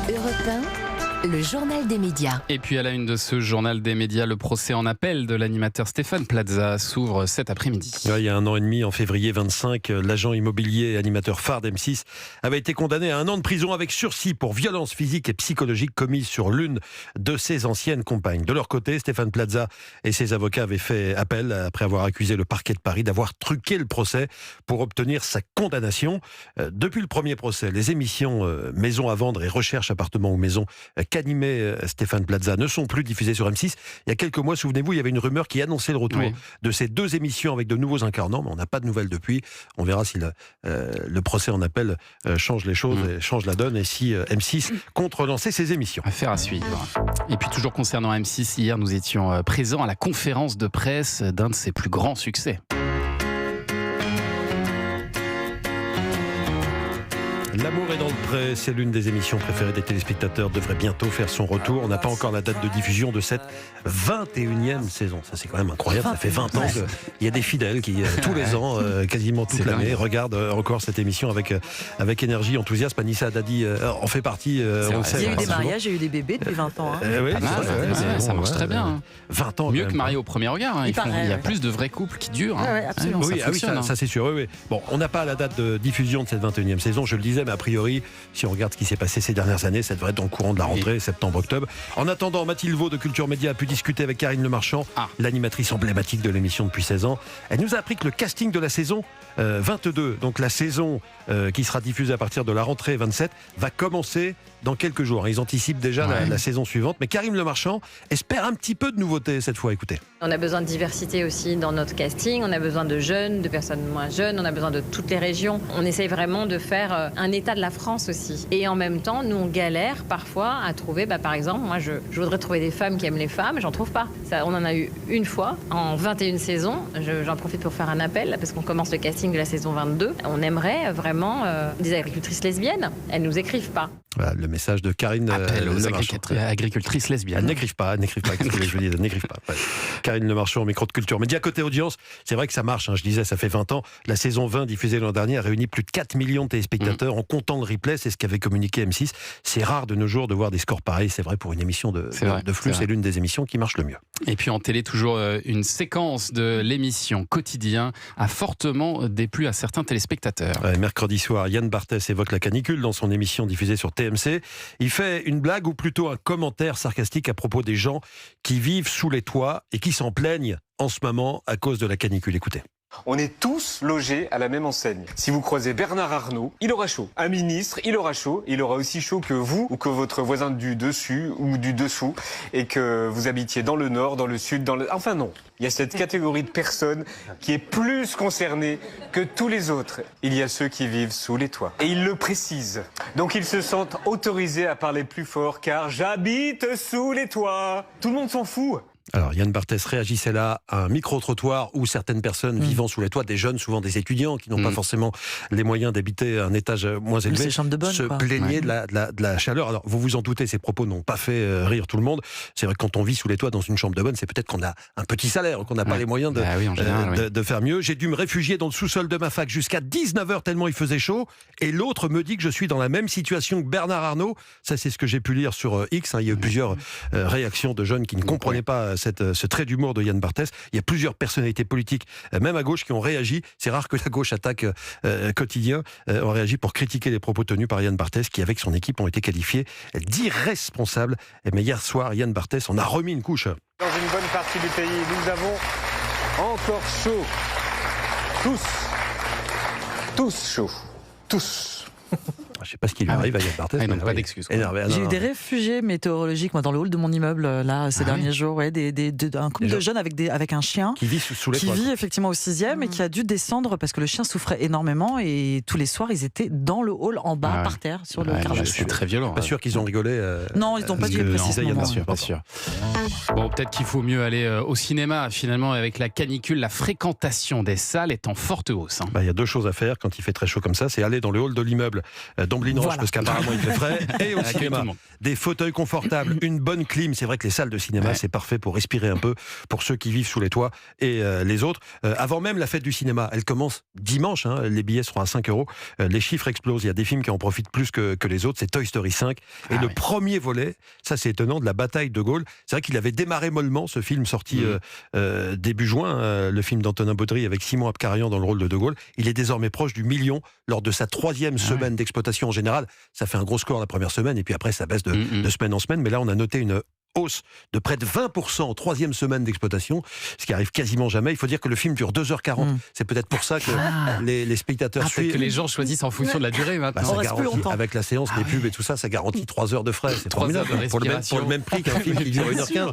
Europe 1, le journal des médias. Et puis à la une de ce journal des médias, le procès en appel de l'animateur Stéphane Plaza s'ouvre cet après-midi. Il y a 1 an et demi, en février 25, l'agent immobilier et animateur phare d'M6 avait été condamné à 1 an de prison avec sursis pour violence physique et psychologique commise sur l'une de ses anciennes compagnes. De leur côté, Stéphane Plaza et ses avocats avaient fait appel après avoir accusé le parquet de Paris d'avoir truqué le procès pour obtenir sa condamnation. Depuis le premier procès, les émissions Maison à vendre et Recherche appartement ou maison qu'animait Stéphane Plaza ne sont plus diffusées sur M6. Il y a quelques mois, souvenez-vous, il y avait une rumeur qui annonçait le retour de ces 2 émissions avec de nouveaux incarnants, mais on n'a pas de nouvelles depuis. On verra si le procès en appel change les choses, et change la donne, et si M6 compte relancer ses émissions. Affaire à suivre. Et puis toujours concernant M6, hier nous étions présents à la conférence de presse d'un de ses plus grands succès. L'amour est dans le pré, c'est l'une des émissions préférées des téléspectateurs, devrait bientôt faire son retour. On n'a pas encore la date de diffusion de cette 21e saison. Ça, c'est quand même incroyable, ça fait 20 ans qu'il y a des fidèles qui, tous les ans, quasiment toute l'année, regardent encore cette émission avec énergie, enthousiasme. Anissa Haddadi en fait partie, on le sait. Il y a eu des mariages, il y a eu des bébés depuis 20 ans. Oui, ça marche très bien. 20 ans. Mieux que marié au premier regard. Il y a plus de vrais couples qui durent. Absolument. Ça c'est sûr. Bon, on n'a pas la date de diffusion de cette 21e saison, je le disais, mais a priori, si on regarde ce qui s'est passé ces dernières années, ça devrait être dans le courant de la rentrée, septembre-octobre. En attendant, Mathilde Vaux de Culture Média a pu discuter avec Karine Le Marchand, l'animatrice emblématique de l'émission depuis 16 ans. Elle nous a appris que le casting de la saison 22, donc la saison qui sera diffusée à partir de la rentrée 27, va commencer dans quelques jours. Ils anticipent déjà la saison suivante. Mais Karine Le Marchand espère un petit peu de nouveauté cette fois. Écoutez. On a besoin de diversité aussi dans notre casting. On a besoin de jeunes, de personnes moins jeunes. On a besoin de toutes les régions. On essaye vraiment de faire un état de la France aussi. Et en même temps, nous, on galère parfois à trouver, par exemple, moi, je voudrais trouver des femmes qui aiment les femmes. J'en trouve pas. Ça, on en a eu une fois en 21 saisons. J'en profite pour faire un appel parce qu'on commence le casting de la saison 22. On aimerait vraiment des agricultrices lesbiennes. Elles nous écrivent pas. Voilà, le message de Karine. Appel aux agricultrices lesbiennes. N'écrivent pas. Qu'est-ce que je dis ? N'écrivent pas. Ouais. Karine Le Marchand au micro de Culture Média. Côté audience, c'est vrai que ça marche. Je disais, ça fait 20 ans. La saison 20 diffusée l'an dernier a réuni plus de 4 millions de téléspectateurs en comptant le replay. C'est ce qu'avait communiqué M6. C'est rare de nos jours de voir des scores pareils. C'est vrai pour une émission de flux. C'est l'une des émissions qui marche le mieux. Et puis en télé, toujours une séquence de l'émission Quotidien a fortement déplu à certains téléspectateurs. Mercredi soir, Yann Barthès évoque la canicule dans son émission diffusée sur TMC. Il fait une blague ou plutôt un commentaire sarcastique à propos des gens qui vivent sous les toits et qui s'en plaignent en ce moment à cause de la canicule. Écoutez. On est tous logés à la même enseigne. Si vous croisez Bernard Arnault, il aura chaud. Un ministre, il aura chaud. Il aura aussi chaud que vous ou que votre voisin du dessus ou du dessous et que vous habitiez dans le nord, dans le sud, Enfin non. Il y a cette catégorie de personnes qui est plus concernée que tous les autres. Il y a ceux qui vivent sous les toits. Et ils le précisent. Donc ils se sentent autorisés à parler plus fort car j'habite sous les toits. Tout le monde s'en fout. Alors Yann Barthès réagissait là à un micro-trottoir où certaines personnes vivant sous les toits, des jeunes, souvent des étudiants qui n'ont pas forcément les moyens d'habiter un étage moins élevé, se plaignaient de la chaleur. Alors vous vous en doutez, ces propos n'ont pas fait rire tout le monde. C'est vrai que quand on vit sous les toits dans une chambre de bonne, c'est peut-être qu'on a un petit salaire, qu'on n'a pas les moyens de faire mieux. J'ai dû me réfugier dans le sous-sol de ma fac jusqu'à 19h tellement il faisait chaud. Et l'autre me dit que je suis dans la même situation que Bernard Arnault. Ça c'est ce que j'ai pu lire sur X. Il y a eu plusieurs réactions de jeunes qui ne comprenaient pas ce trait d'humour de Yann Barthès. Il y a plusieurs personnalités politiques, même à gauche, qui ont réagi. C'est rare que la gauche attaque Quotidien. Ont réagi pour critiquer les propos tenus par Yann Barthès, qui avec son équipe ont été qualifiés d'irresponsables. Mais hier soir, Yann Barthès en a remis une couche. Dans une bonne partie du pays, nous avons encore chaud. Tous chaud. Tous. Je ne sais pas ce qui lui arrive à Yann Barthès. Il n'a pas d'excuses. J'ai eu des réfugiés météorologiques dans le hall de mon immeuble ces derniers jours. Un couple de jeunes avec un chien qui vit sous les toits. Qui vit effectivement au 6e et qui a dû descendre parce que le chien souffrait énormément et tous les soirs ils étaient dans le hall en bas par terre sur le carrelage. C'est très violent. Pas sûr qu'ils ont rigolé. Non, ils n'ont pas dû préciser. Pas sûr. Bon, peut-être qu'il faut mieux aller au cinéma finalement avec la canicule. La fréquentation des salles est en forte hausse. Il y a 2 choses à faire quand il fait très chaud comme ça, c'est aller dans le hall de l'immeuble d'Amblin Roche, Voilà. parce qu'apparemment il fait frais, et au Accueille cinéma. tout le monde. Des fauteuils confortables, une bonne clim. C'est vrai que les salles de cinéma, c'est parfait pour respirer un peu, pour ceux qui vivent sous les toits et les autres. Avant même la fête du cinéma, elle commence dimanche, hein, les billets seront à 5 €. Les chiffres explosent, il y a des films qui en profitent plus que les autres, c'est Toy Story 5. Et le premier volet, ça c'est étonnant, de la bataille de Gaulle. C'est vrai qu'il avait démarré mollement, ce film sorti début juin, le film d'Antonin Baudry avec Simon Abkarian dans le rôle de Gaulle. Il est désormais proche du million lors de sa 3e semaine d'exploitation en général. Ça fait un gros score la première semaine, et puis après ça baisse de semaine en semaine. Mais là, on a noté une hausse de près de 20% en 3e semaine d'exploitation, ce qui arrive quasiment jamais. Il faut dire que le film dure 2h40. C'est peut-être pour ça que les spectateurs suivent. Que les gens choisissent en fonction de la durée maintenant. Ça garantit, avec la séance, les pubs et tout ça, ça garantit 3 heures de frais. C'est 3 heures formidable. de Pour le respiration. même prix qu'un film qui dure 1h15.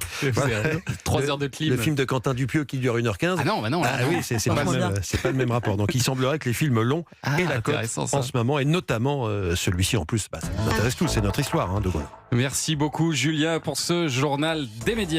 3 heures de clim. Le film de Quentin Dupieux qui dure 1h15. Ah non, bah non. Oui, c'est pas le même rapport. Donc il semblerait que les films longs aient la cote en ce moment, et notamment celui-ci en plus. Ça nous intéresse tous, c'est notre histoire, de Gaulle. Merci beaucoup Julien pour ce journal des médias.